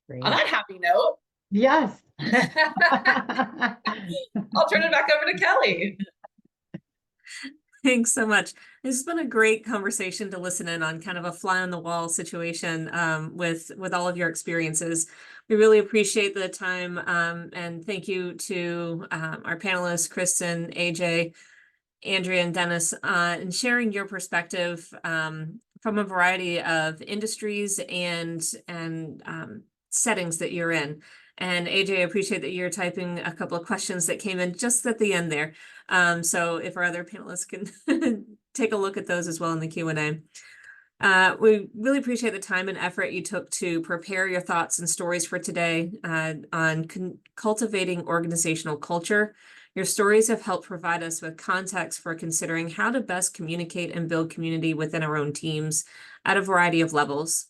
Great. On that happy note, Yes. I'll turn it back over to Kelly. Thanks so much. This has been a great conversation to listen in on, kind of a fly on the wall situation with all of your experiences. We really appreciate the time, and thank you to our panelists, Kristen, AJ, Andrea, and Dennis, in sharing your perspective from a variety of industries and settings that you're in. And AJ, I appreciate that you're typing a couple of questions that came in just at the end there. So if our other panelists can take a look at those as well in the Q&A. We really appreciate the time and effort you took to prepare your thoughts and stories for today on cultivating organizational culture. Your stories have helped provide us with context for considering how to best communicate and build community within our own teams at a variety of levels.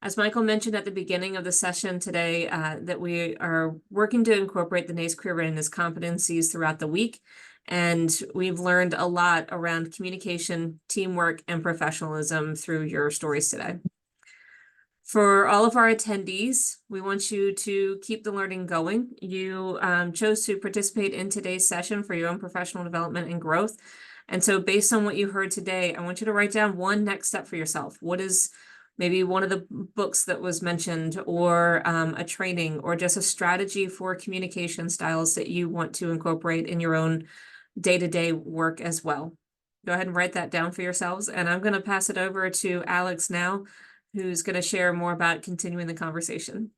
As Michael mentioned at the beginning of the session today, that we are working to incorporate the NACE career readiness competencies throughout the week. And we've learned a lot around communication, teamwork, and professionalism through your stories today. For all of our attendees, we want you to keep the learning going. You chose to participate in today's session for your own professional development and growth. And so based on what you heard today, I want you to write down one next step for yourself. What is maybe one of the books that was mentioned, or a training, or just a strategy for communication styles that you want to incorporate in your own day-to-day work as well? Go ahead and write that down for yourselves. And I'm going to pass it over to Alex now, who's going to share more about continuing the conversation.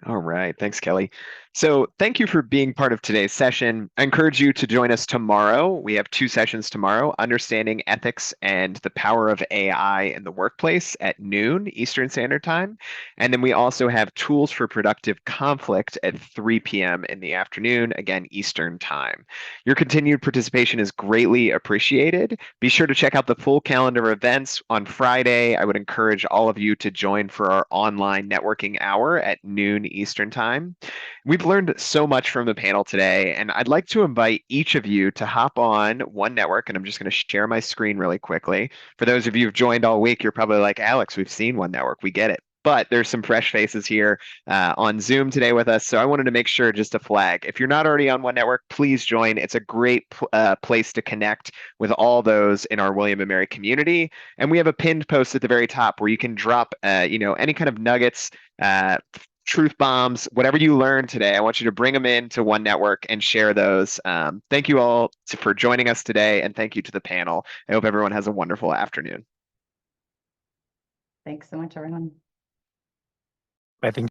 All right. Thanks, Kelly. So thank you for being part of today's session. I encourage you to join us tomorrow. We have 2 sessions tomorrow: Understanding Ethics and the Power of AI in the Workplace at noon Eastern Standard Time. And then we also have Tools for Productive Conflict at 3 p.m. in the afternoon, again, Eastern Time. Your continued participation is greatly appreciated. Be sure to check out the full calendar of events. On Friday, I would encourage all of you to join for our online networking hour at noon Eastern Time. We've learned so much from the panel today, and I'd like to invite each of you to hop on One Network, and I'm just going to share my screen really quickly. For those of you who've joined all week, you're probably like, Alex, we've seen One Network, we get it. But there's some fresh faces here on Zoom today with us, so I wanted to make sure just to flag. If you're not already on One Network, please join. It's a great place to connect with all those in our William & Mary community. And we have a pinned post at the very top where you can drop any kind of nuggets, truth bombs, whatever you learned today. I want you to bring them in to One Network and share those. Thank you all for joining us today, and thank you to the panel. I hope everyone has a wonderful afternoon. Thanks so much, everyone. I think